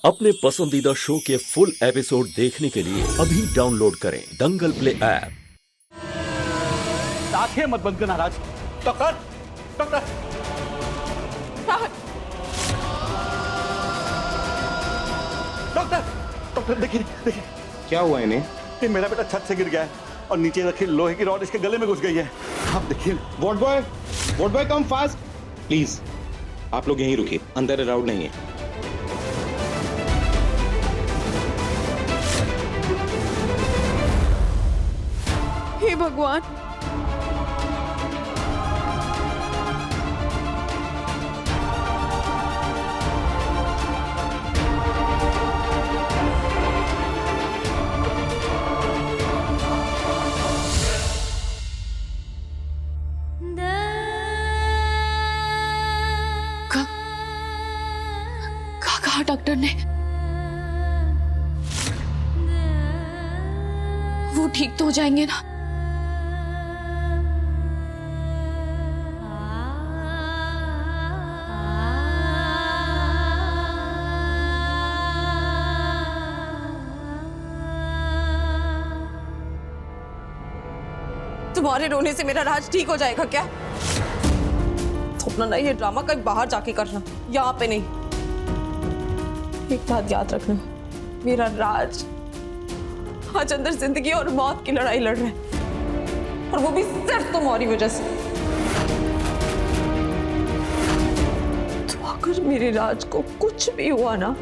अपने पसंदीदा शो के फुल एपिसोड देखने के लिए अभी डाउनलोड करें दंगल प्ले ऐप। आंखें मत बंद करना राज। डॉक्टर डॉक्टर डॉक्टर डॉक्टर देखिए देखिए क्या हुआ इन्हें? ये मेरा बेटा छत से गिर गया है और नीचे रखी लोहे की रॉड इसके गले में घुस गई है। आप देखिए। Ward boy come fast please. आप लोग यहीं रुकिए, अंदर अलाउड नहीं है। हे भगवान, कहा डॉक्टर ने? वो ठीक तो हो जाएंगे ना? तुम्हारे रोने से मेरा राज ठीक हो जाएगा क्या? तो अपना नहीं, ये ड्रामा कहीं बाहर जाके करना, यहाँ पे नहीं। एक बात याद रखना, मेरा राज आज अंदर जिंदगी और मौत की लड़ाई लड़ रहा है, और वो भी सिर्फ तुम्हारी वजह से। तो अगर मेरे राज को कुछ भी हुआ ना,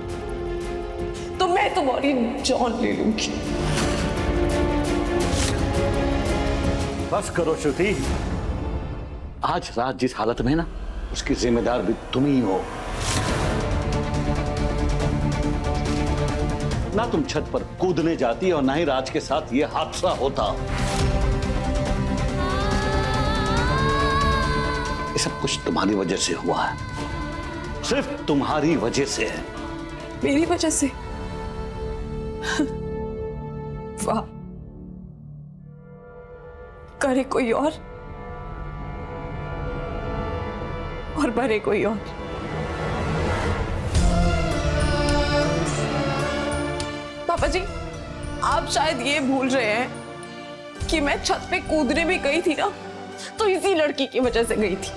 तो मैं तुम्हारी जान ले लूंगी। बस करो श्रुति। आज राज जिस हालत में है ना, उसकी जिम्मेदार भी तुम ही हो। ना तुम छत पर कूदने जाती और ना ही राज के साथ ये हादसा होता। ये सब कुछ तुम्हारी वजह से हुआ है, सिर्फ तुम्हारी वजह से है। मेरी वजह से? वाह, करे कोई और मरे कोई और। पापा जी, आप शायद ये भूल रहे हैं कि मैं छत पे कूदने भी गई थी ना, तो इसी लड़की की वजह से गई थी।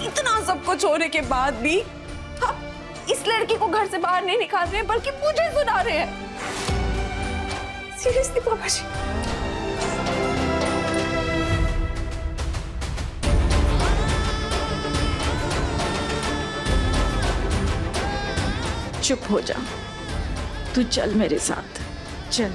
इतना सब कुछ होने के बाद भी आप इस लड़की को घर से बाहर नहीं निकाल रहे हैं, बल्कि मुझे सुना रहे हैं। सीरियसली पापा जी? चुप हो जा, तू चल मेरे साथ, चल।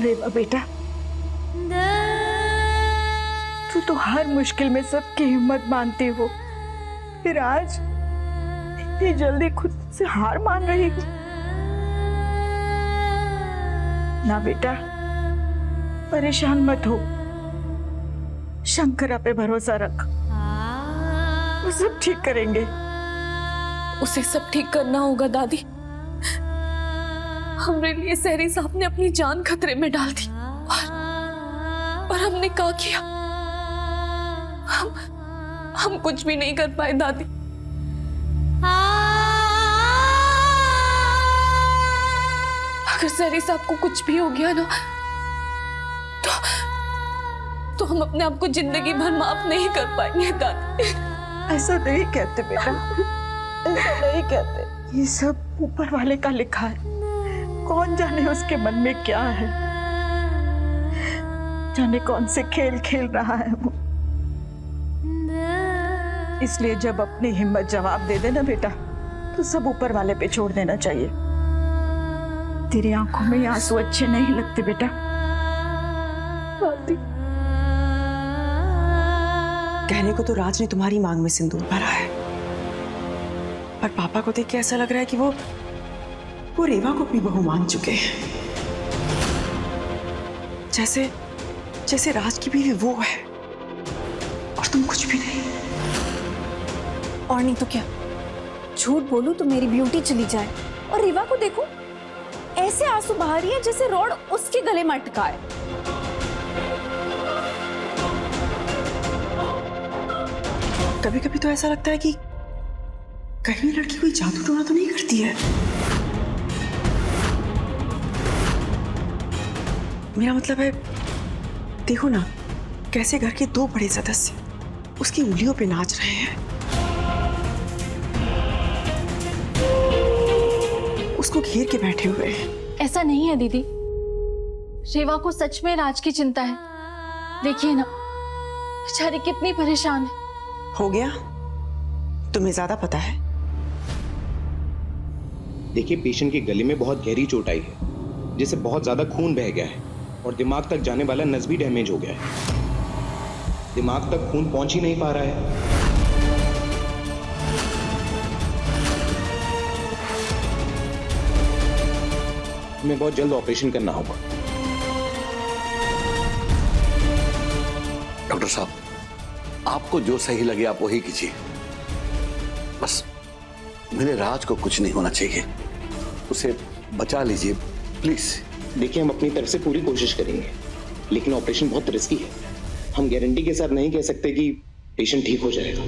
रेवा बेटा, तू तो हर मुश्किल में सबकी हिम्मत मानती हो, फिर आज इतनी जल्दी खुद से हार मान रही हो? ना बेटा, परेशान मत हो, शंकरा पे भरोसा रख, वो सब ठीक करेंगे। उसे सब ठीक करना होगा दादी। हमरे लिए सहरी साहब ने अपनी जान खतरे में डाल दी, और हमने क्या किया? हम कुछ भी नहीं कर पाए दादी। अगर सहरी साहब को कुछ भी हो गया ना, तो हम अपने आप को जिंदगी भर माफ नहीं कर पाएंगे दादी। ऐसा नहीं कहते बेटा, ऐसा नहीं कहते। ये सब ऊपर वाले का लिखा है। कौन जाने उसके मन में क्या है, जाने कौन से खेल खेल रहा है वो। इसलिए जब अपनी हिम्मत जवाब दे देना बेटा, तो सब ऊपर वाले पे छोड़ देना चाहिए। तेरी आंखों में आंसू अच्छे नहीं लगते बेटा। कहने को तो राज ने तुम्हारी मांग में सिंदूर भरा है, पर पापा को देख के ऐसा लग रहा है कि वो रेवा को अपनी बहू मान चुके हैं। जैसे राज की बीवी वो है और तुम कुछ भी नहीं। और नहीं तो क्या, झूठ बोलूं तो मेरी ब्यूटी चली जाए। और रेवा को देखो, ऐसे आंसू बहा रही है जैसे रॉड उसके गले में अटका है। कभी कभी तो ऐसा लगता है कि कहीं लड़की कोई जादू टोना तो नहीं करती है। मेरा मतलब है, देखो ना कैसे घर के दो बड़े सदस्य उसकी उंगलियों पे नाच रहे हैं, उसको घेर के बैठे हुए हैं। ऐसा नहीं है दीदी, रेवा को सच में राज की चिंता है। देखिए ना बेचारी कितनी परेशान है। हो गया, तुम्हें ज्यादा पता है। देखिए, पेशेंट के गले में बहुत गहरी चोट आई है, जिससे बहुत ज्यादा खून बह गया है और दिमाग तक जाने वाला नस भी डैमेज हो गया है। दिमाग तक खून पहुंच ही नहीं पा रहा है। हमें बहुत जल्द ऑपरेशन करना होगा। डॉक्टर साहब, आपको जो सही लगे आप वही कीजिए। बस मेरे राज को कुछ नहीं होना चाहिए, उसे बचा लीजिए प्लीज। देखिए, हम अपनी तरफ से पूरी कोशिश करेंगे, लेकिन ऑपरेशन बहुत रिस्की है। हम गारंटी के साथ नहीं कह सकते कि पेशेंट ठीक हो जाएगा।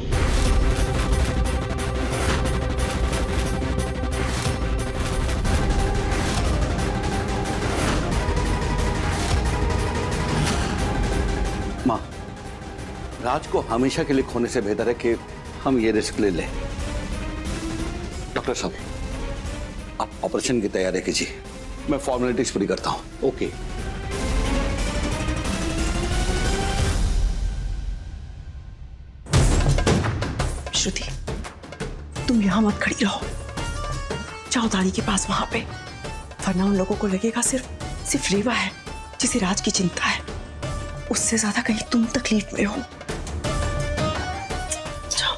माँ, राज को हमेशा के लिए खोने से बेहतर है कि हम ये रिस्क ले लें। डॉक्टर साहब, आप ऑपरेशन की तैयारी कीजिए, मैं फॉर्मेलिटीज पूरी करता हूं। ओके। श्रुति, तुम यहां मत खड़ी रहो, जाओ दादी के पास वहां पे, वरना उन लोगों को लगेगा सिर्फ रेवा है जिसे राज की चिंता है, उससे ज्यादा कहीं तुम तकलीफ में हो। जाओ।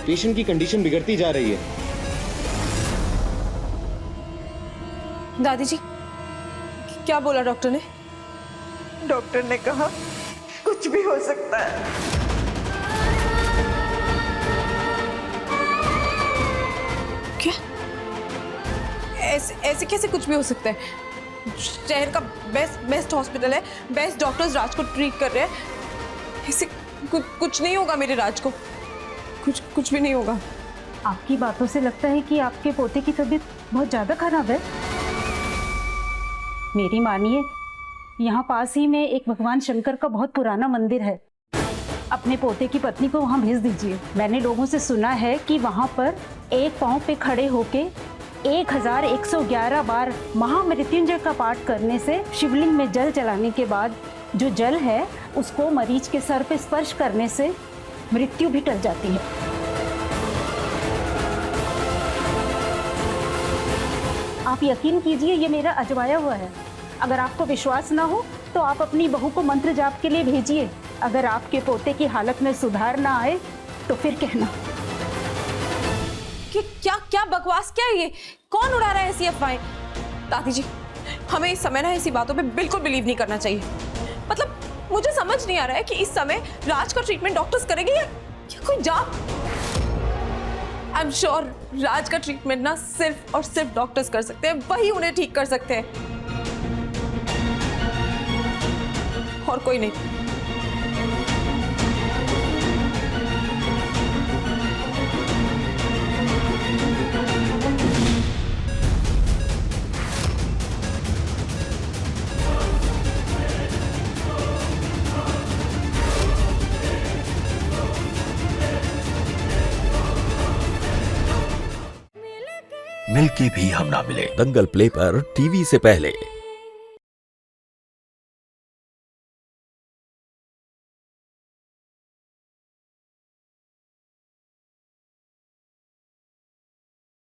पेशेंट की कंडीशन बिगड़ती जा रही है। दादी जी, क्या बोला डॉक्टर ने? डॉक्टर ने कहा कुछ भी हो सकता है। क्या? ऐसे कैसे कुछ भी हो सकता है? शहर का बेस्ट हॉस्पिटल है, बेस्ट डॉक्टर्स राज को ट्रीट कर रहे हैं। ऐसे कुछ नहीं होगा मेरे राज को, कुछ भी नहीं होगा। आपकी बातों से लगता है कि आपके पोते की तबीयत बहुत ज़्यादा खराब है। मेरी मानिए, यहाँ पास ही में एक भगवान शंकर का बहुत पुराना मंदिर है, अपने पोते की पत्नी को वहाँ भेज दीजिए। मैंने लोगों से सुना है कि वहाँ पर एक पाँव पे खड़े होके 1111 बार महामृत्युंजय का पाठ करने से शिवलिंग में जल चलाने के बाद जो जल है उसको मरीज के सर पे स्पर्श करने से मृत्यु भी टल जाती है। आप यकीन कीजिए, ये मेरा अजमाया हुआ है। अगर आपको विश्वास ना हो तो आप अपनी बहू को मंत्र जाप के लिए भेजिए। अगर आपके पोते की हालत में सुधार ना आए तो फिर कहना। कि क्या बकवास क्या है ये? कौन उड़ा रहा है ऐसी अफवाहें? दादी जी, हमें इस समय ना ऐसी बातों पे बिल्कुल बिलीव नहीं करना चाहिए। मतलब मुझे समझ नहीं आ रहा है कि इस समय राज का ट्रीटमेंट डॉक्टर्स करेंगे या कोई जाप। आई एम श्योर राज का ट्रीटमेंट ना सिर्फ और सिर्फ डॉक्टर्स कर सकते हैं, वही उन्हें ठीक कर सकते हैं, और कोई नहीं। मिलके भी हम ना मिले। दंगल प्ले पर टीवी से पहले।